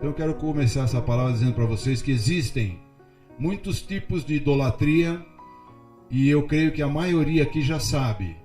Então eu quero começar essa palavra dizendo para vocês que existem muitos tipos de idolatria, e eu creio que a maioria aqui já sabe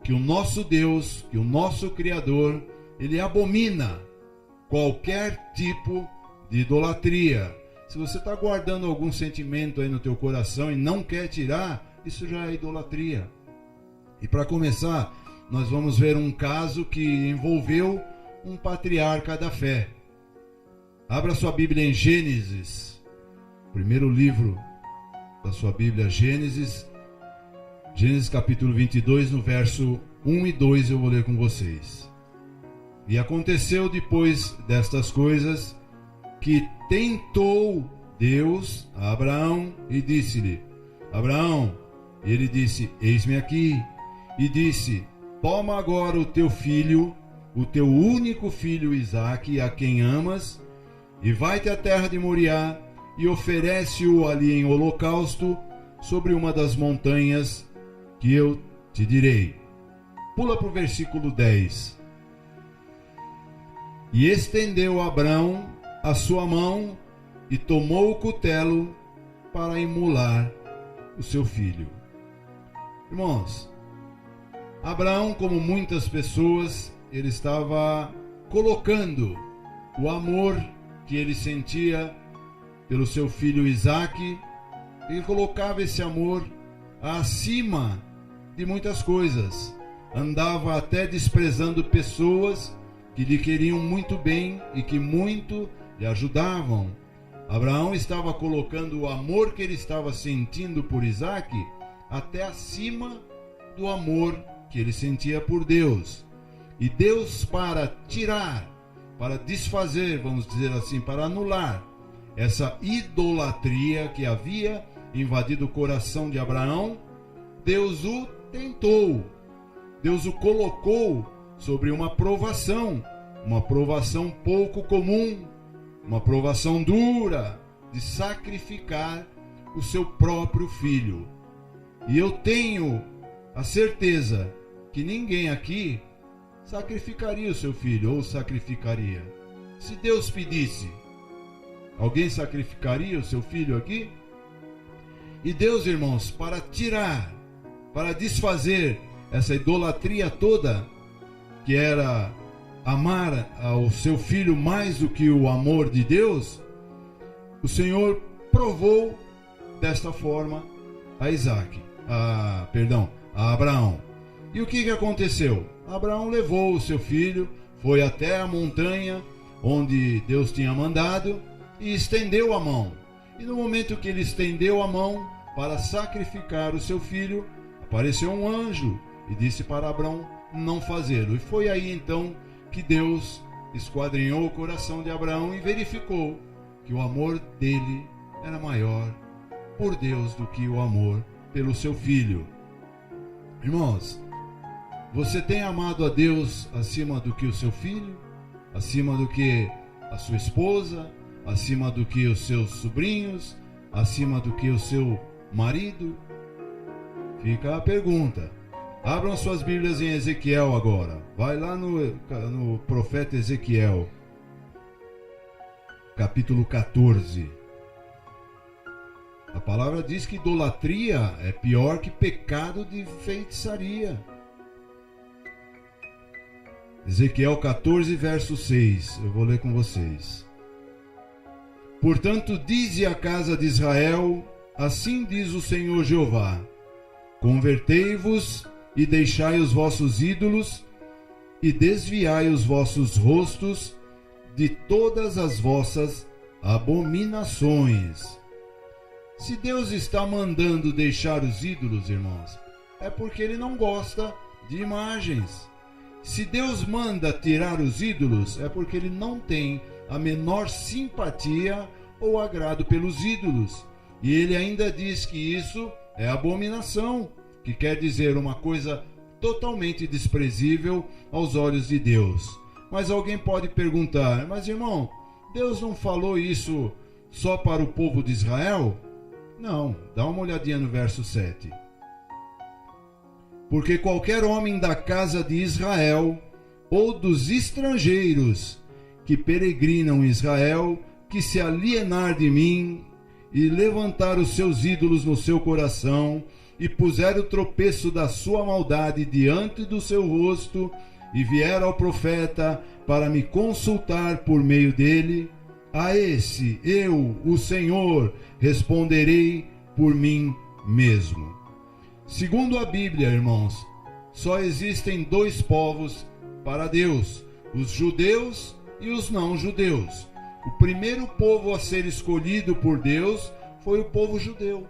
que o nosso Deus, que o nosso Criador, Ele abomina qualquer tipo de idolatria. Se você está guardando algum sentimento aí no teu coração e não quer tirar, isso já é idolatria. E para começar, nós vamos ver um caso que envolveu um patriarca da fé. Abra sua Bíblia em Gênesis, primeiro livro da sua Bíblia, Gênesis capítulo 22, no verso 1 e 2 eu vou ler com vocês. E aconteceu depois destas coisas que tentou Deus a Abraão e disse-lhe: Abraão, ele disse: eis-me aqui. E disse: toma agora o teu filho, o teu único filho Isaque, a quem amas, e vai-te à terra de Moriá e oferece-o ali em holocausto sobre uma das montanhas que eu te direi. Pula para o versículo 10. E estendeu Abrão a sua mão e tomou o cutelo para imolar o seu filho. Irmãos, Abraão, como muitas pessoas, ele estava colocando o amor que ele sentia pelo seu filho Isaque. Ele colocava esse amor acima de muitas coisas. Andava até desprezando pessoas que lhe queriam muito bem e que muito lhe ajudavam. Abraão estava colocando o amor que ele estava sentindo por Isaque até acima do amor que ele sentia por Deus. E Deus, para tirar, para desfazer, vamos dizer assim, para anular essa idolatria que havia invadido o coração de Abraão, Deus o tentou. Deus o colocou sobre uma provação pouco comum, uma provação dura, de sacrificar o seu próprio filho. E eu tenho a certeza que ninguém aqui sacrificaria o seu filho, ou sacrificaria. Se Deus pedisse, alguém sacrificaria o seu filho aqui? E Deus, irmãos, para tirar, para desfazer essa idolatria toda, que era amar ao seu filho mais do que o amor de Deus, o Senhor provou desta forma a Abraão. E o que aconteceu? Abraão levou o seu filho, foi até a montanha onde Deus tinha mandado e estendeu a mão. E no momento que ele estendeu a mão para sacrificar o seu filho, apareceu um anjo e disse para Abraão não fazê-lo. E foi aí então que Deus esquadrinhou o coração de Abraão e verificou que o amor dele era maior por Deus do que o amor pelo seu filho. Irmãos, você tem amado a Deus acima do que o seu filho, acima do que a sua esposa, acima do que os seus sobrinhos, acima do que o seu marido? Fica a pergunta. Abram suas Bíblias em Ezequiel agora. Vai lá no profeta Ezequiel, capítulo 14. A palavra diz que idolatria é pior que pecado de feitiçaria. Ezequiel 14, verso 6. Eu vou ler com vocês. Portanto, dize à casa de Israel, assim diz o Senhor Jeová: convertei-vos e deixai os vossos ídolos, e desviai os vossos rostos de todas as vossas abominações. Se Deus está mandando deixar os ídolos, irmãos, é porque Ele não gosta de imagens. Se Deus manda tirar os ídolos, é porque Ele não tem a menor simpatia ou agrado pelos ídolos. E Ele ainda diz que isso é abominação, que quer dizer uma coisa totalmente desprezível aos olhos de Deus. Mas alguém pode perguntar: mas irmão, Deus não falou isso só para o povo de Israel? Não, dá uma olhadinha no verso 7. Porque qualquer homem da casa de Israel ou dos estrangeiros que peregrinam em Israel, que se alienar de mim e levantar os seus ídolos no seu coração, e puser o tropeço da sua maldade diante do seu rosto, e vier ao profeta para me consultar por meio dele, a esse eu, o Senhor, responderei por mim mesmo. Segundo a Bíblia, irmãos, só existem dois povos para Deus: os judeus e os não-judeus. O primeiro povo a ser escolhido por Deus foi o povo judeu.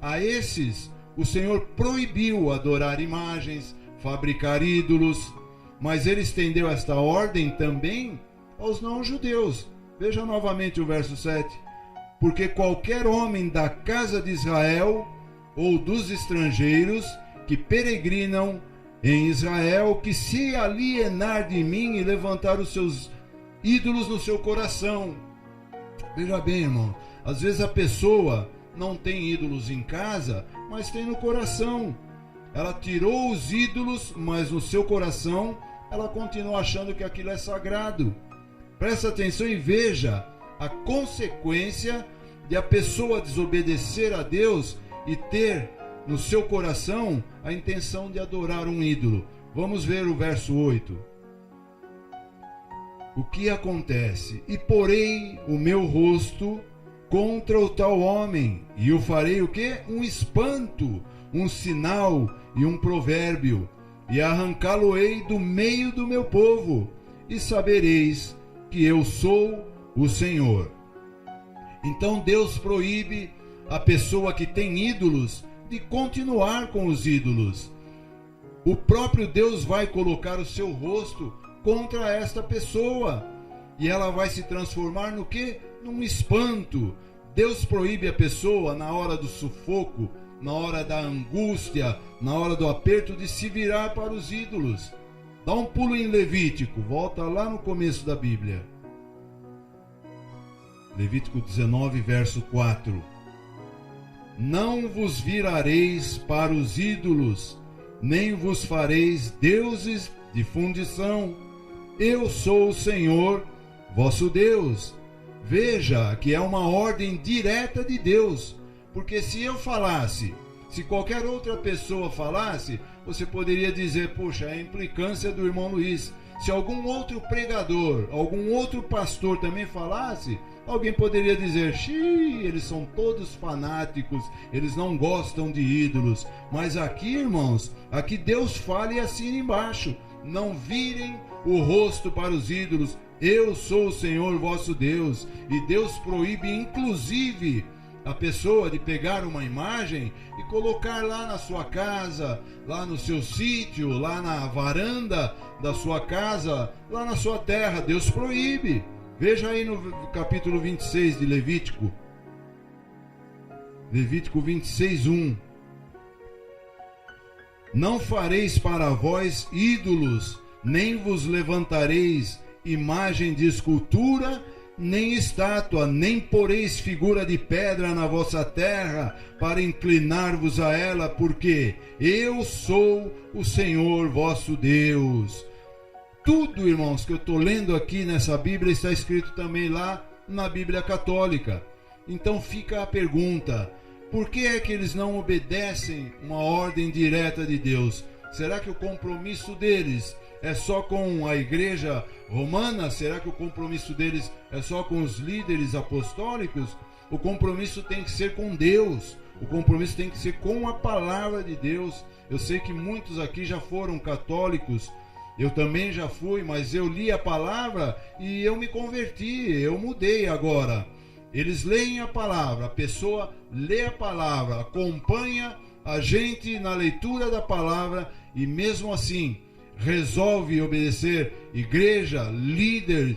A esses, o Senhor proibiu adorar imagens, fabricar ídolos, mas ele estendeu esta ordem também aos não-judeus. Veja novamente o verso 7. Porque qualquer homem da casa de Israel ou dos estrangeiros que peregrinam em Israel, que se alienar de mim e levantar os seus ídolos no seu coração. Veja bem, irmão, às vezes a pessoa não tem ídolos em casa, mas tem no coração. Ela tirou os ídolos, mas no seu coração ela continua achando que aquilo é sagrado. Presta atenção e veja a consequência de a pessoa desobedecer a Deus e ter no seu coração a intenção de adorar um ídolo. Vamos ver o verso 8. O que acontece? E porei o meu rosto contra o tal homem, e o farei o quê? Um espanto, um sinal e um provérbio, e arrancá-lo-ei do meio do meu povo, e sabereis que eu sou o Senhor. Então Deus proíbe a pessoa que tem ídolos de continuar com os ídolos. O próprio Deus vai colocar o seu rosto contra esta pessoa, e ela vai se transformar no quê? Num espanto. Deus proíbe a pessoa na hora do sufoco, na hora da angústia, na hora do aperto, de se virar para os ídolos. Dá um pulo em Levítico, volta lá no começo da Bíblia. Levítico 19, verso 4. Não vos virareis para os ídolos, nem vos fareis deuses de fundição. Eu sou o Senhor, vosso Deus. Veja que é uma ordem direta de Deus, porque se eu falasse, se qualquer outra pessoa falasse, você poderia dizer, poxa, é a implicância do irmão Luiz. Se algum outro pregador, algum outro pastor também falasse, alguém poderia dizer, xiii, eles são todos fanáticos, eles não gostam de ídolos. Mas aqui, irmãos, aqui Deus fala e assina embaixo: não virem o rosto para os ídolos, eu sou o Senhor vosso Deus. E Deus proíbe inclusive a pessoa de pegar uma imagem e colocar lá na sua casa, lá no seu sítio, lá na varanda da sua casa, lá na sua terra. Deus proíbe. Veja aí no capítulo 26 de Levítico. Levítico 26, 1. Não fareis para vós ídolos, nem vos levantareis imagem de escultura, nem estátua, nem poreis figura de pedra na vossa terra, para inclinar-vos a ela, porque eu sou o Senhor vosso Deus. Tudo, irmãos, que eu estou lendo aqui nessa Bíblia está escrito também lá na Bíblia Católica. Então fica a pergunta: por que é que eles não obedecem uma ordem direta de Deus? Será que o compromisso deles é só com a igreja romana? Será que o compromisso deles é só com os líderes apostólicos? O compromisso tem que ser com Deus. O compromisso tem que ser com a palavra de Deus. Eu sei que muitos aqui já foram católicos. Eu também já fui, mas eu li a palavra e eu me converti, eu mudei agora. Eles leem a palavra, a pessoa lê a palavra, acompanha a gente na leitura da palavra e mesmo assim resolve obedecer igreja, líder.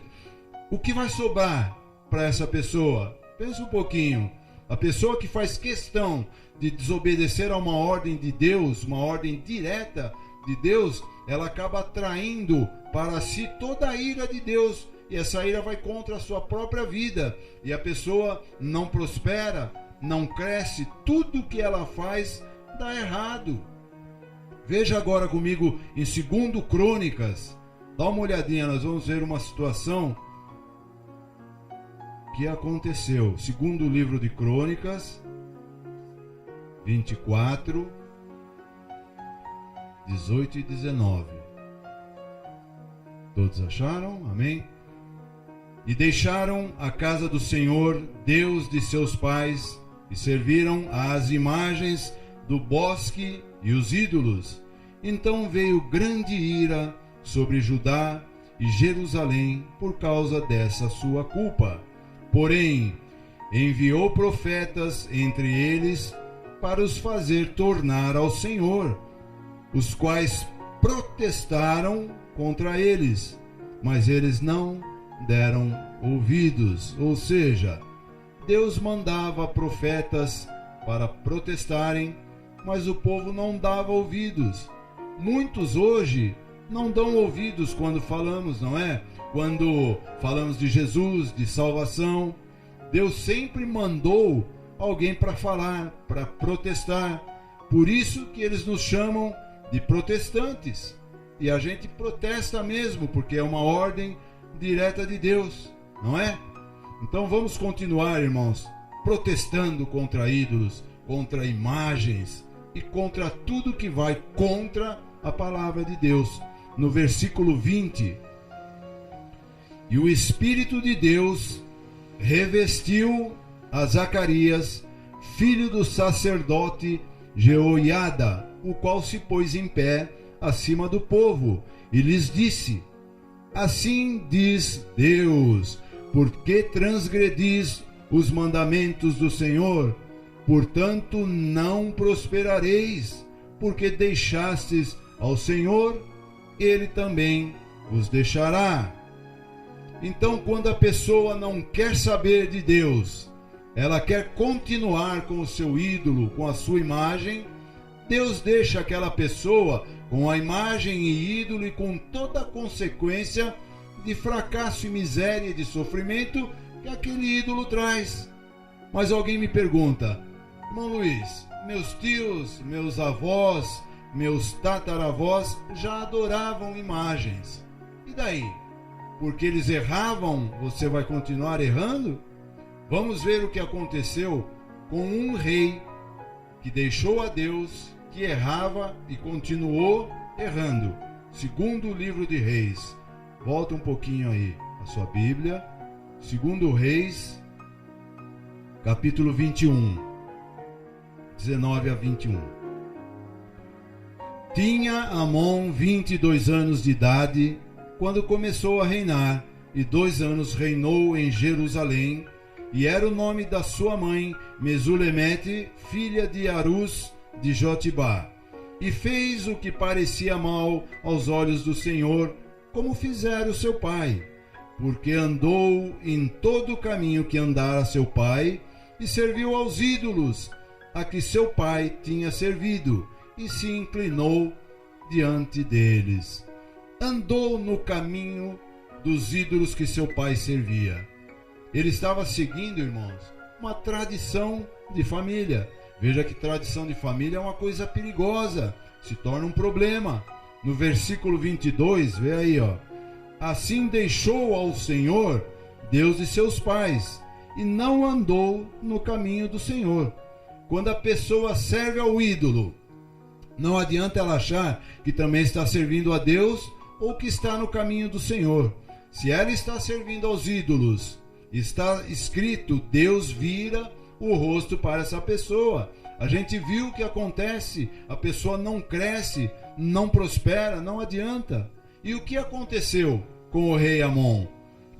O que vai sobrar para essa pessoa? Pensa um pouquinho. A pessoa que faz questão de desobedecer a uma ordem de Deus, uma ordem direta de Deus, ela acaba atraindo para si toda a ira de Deus, e essa ira vai contra a sua própria vida, e a pessoa não prospera, não cresce, tudo que ela faz dá errado. Veja agora comigo em 2 Crônicas, dá uma olhadinha, nós vamos ver uma situação que aconteceu. Segundo o livro de Crônicas 24, 18 e 19. Todos acharam? Amém? E deixaram a casa do Senhor, Deus de seus pais, e serviram às imagens do bosque e os ídolos. Então veio grande ira sobre Judá e Jerusalém por causa dessa sua culpa. Porém, enviou profetas entre eles para os fazer tornar ao Senhor, os quais protestaram contra eles, mas eles não deram ouvidos. Ou seja, Deus mandava profetas para protestarem, mas o povo não dava ouvidos. Muitos hoje não dão ouvidos quando falamos, não é? Quando falamos de Jesus, de salvação, Deus sempre mandou alguém para falar, para protestar. Por isso que eles nos chamam de protestantes. E a gente protesta mesmo, porque é uma ordem direta de Deus, não é? Então vamos continuar, irmãos, protestando contra ídolos, contra imagens e contra tudo que vai contra a palavra de Deus. No versículo 20: e o Espírito de Deus revestiu a Zacarias, filho do sacerdote Jeoiada, o qual se pôs em pé acima do povo e lhes disse: assim diz Deus, por que transgredis os mandamentos do Senhor? Portanto não prosperareis, porque deixastes ao Senhor, Ele também os deixará. Então, quando a pessoa não quer saber de Deus, ela quer continuar com o seu ídolo, com a sua imagem, Deus deixa aquela pessoa com a imagem e ídolo e com toda a consequência de fracasso e miséria e de sofrimento que aquele ídolo traz. Mas alguém me pergunta: irmão Luiz, meus tios, meus avós, meus tataravós já adoravam imagens. E daí? Porque eles erravam, você vai continuar errando? Vamos ver o que aconteceu com um rei que deixou a Deus, que errava e continuou errando. Segundo o livro de Reis. Volta um pouquinho aí a sua Bíblia. Segundo Reis, capítulo 21, 19 a 21. Tinha Amon 22 anos de idade quando começou a reinar, e 2 anos reinou em Jerusalém, e era o nome da sua mãe Mesulemete, filha de Arus de Jotibá. E fez o que parecia mal aos olhos do Senhor, como fizera o seu pai, porque andou em todo o caminho que andara seu pai, e serviu aos ídolos a que seu pai tinha servido, e se inclinou diante deles. Andou no caminho dos ídolos que seu pai servia. Ele estava seguindo, irmãos, uma tradição de família. Veja que tradição de família é uma coisa perigosa, se torna um problema. No versículo 22, vê aí, ó. Assim deixou ao Senhor, Deus de seus pais, e não andou no caminho do Senhor. Quando a pessoa serve ao ídolo, não adianta ela achar que também está servindo a Deus ou que está no caminho do Senhor. Se ela está servindo aos ídolos, está escrito: Deus vira o rosto para essa pessoa. A gente viu o que acontece, a pessoa não cresce, não prospera, não adianta. E o que aconteceu com o rei Amon?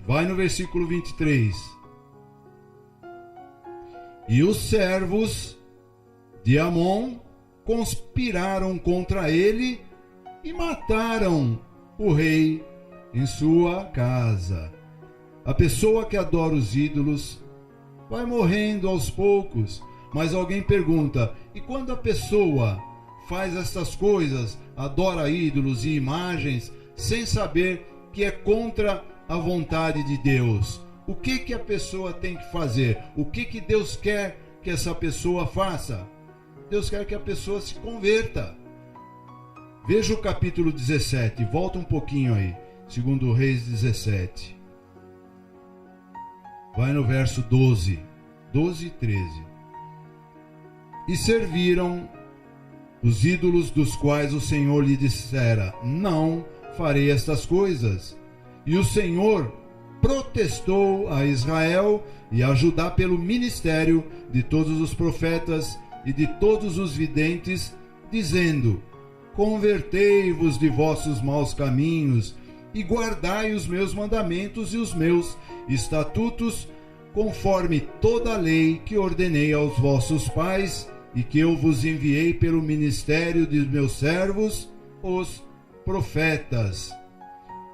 Vai no versículo 23. E os servos de Amon conspiraram contra ele e mataram o rei em sua casa. A pessoa que adora os ídolos vai morrendo aos poucos. Mas alguém pergunta: e quando a pessoa faz essas coisas, adora ídolos e imagens, sem saber que é contra a vontade de Deus, o que a pessoa tem que fazer? O que Deus quer que essa pessoa faça? Deus quer que a pessoa se converta. Veja o capítulo 17, volta um pouquinho aí, segundo Reis 17. vai no verso 12 e 13. E serviram os ídolos dos quais o Senhor lhe dissera: não farei estas coisas. E o Senhor protestou a Israel e a Judá pelo ministério de todos os profetas e de todos os videntes, dizendo: convertei-vos de vossos maus caminhos e guardai os meus mandamentos e os meus estatutos, conforme toda a lei que ordenei aos vossos pais e que eu vos enviei pelo ministério de meus servos, os profetas.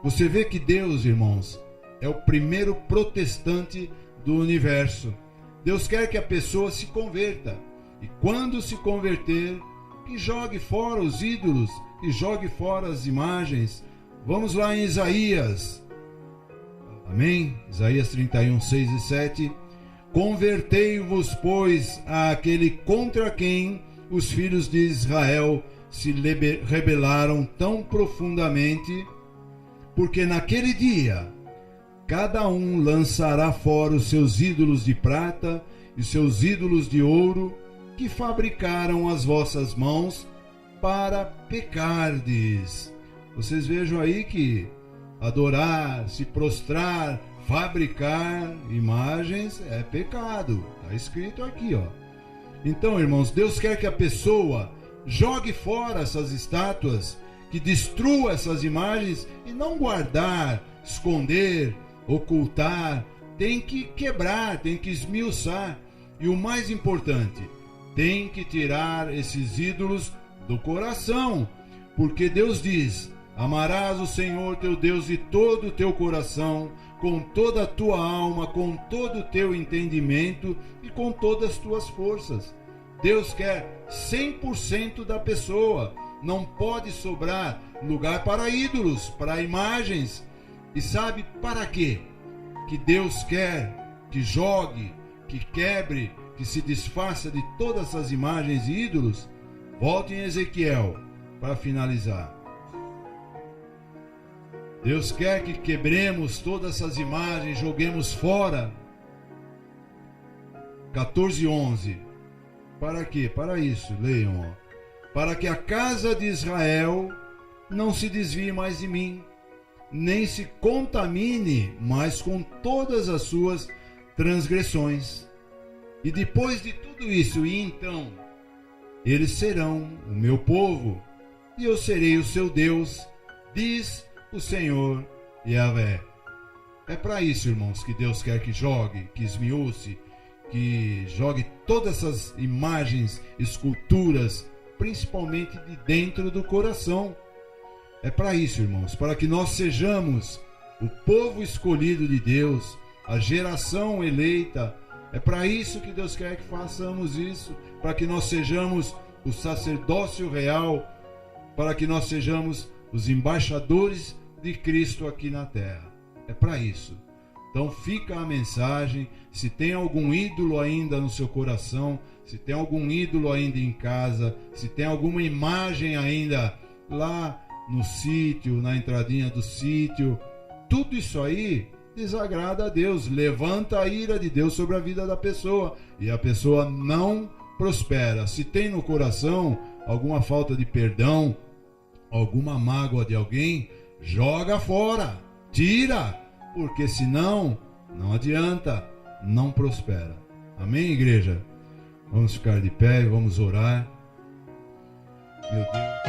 Você vê que Deus, irmãos, é o primeiro protestante do universo. Deus quer que a pessoa se converta. E quando se converter, que jogue fora os ídolos, que jogue fora as imagens. Vamos lá em Isaías. Amém? Isaías 31, 6 e 7. Convertei-vos, pois, àquele contra quem os filhos de Israel se rebelaram tão profundamente, porque naquele dia cada um lançará fora os seus ídolos de prata e seus ídolos de ouro, que fabricaram as vossas mãos para pecardes. Vocês vejam aí que adorar, se prostrar, fabricar imagens é pecado. Está escrito aqui, ó. Então, irmãos, Deus quer que a pessoa jogue fora essas estátuas, que destrua essas imagens e não guardar, esconder, ocultar. Tem que quebrar, tem que esmiuçar. E o mais importante, tem que tirar esses ídolos do coração, porque Deus diz: amarás o Senhor teu Deus de todo o teu coração, com toda a tua alma, com todo o teu entendimento e com todas as tuas forças. Deus quer 100% da pessoa. Não pode sobrar lugar para ídolos, para imagens. E sabe para quê? Que Deus quer que jogue, que quebre, que se desfaça de todas essas imagens e ídolos. Volte em Ezequiel para finalizar. Deus quer que quebremos todas essas imagens, joguemos fora. 14:11. Para quê? Para isso, leiam, ó. Para que a casa de Israel não se desvie mais de mim, nem se contamine mais com todas as suas transgressões. E depois de tudo isso, e então, eles serão o meu povo, e eu serei o seu Deus, diz o Senhor Yahvé. É para isso, irmãos, que Deus quer que jogue, que esmiúce, que jogue todas essas imagens, esculturas, principalmente de dentro do coração. É para isso, irmãos, para que nós sejamos o povo escolhido de Deus, a geração eleita. É para isso que Deus quer que façamos isso, para que nós sejamos o sacerdócio real, para que nós sejamos os embaixadores de Cristo aqui na terra. É para isso. Então fica a mensagem. Se tem algum ídolo ainda no seu coração, se tem algum ídolo ainda em casa, se tem alguma imagem ainda lá no sítio, na entradinha do sítio, tudo isso aí desagrada a Deus, levanta a ira de Deus sobre a vida da pessoa, e a pessoa não prospera. Se tem no coração alguma falta de perdão, alguma mágoa de alguém, joga fora, tira, porque senão não adianta, não prospera. Amém, igreja? Vamos ficar de pé e vamos orar. Meu Deus.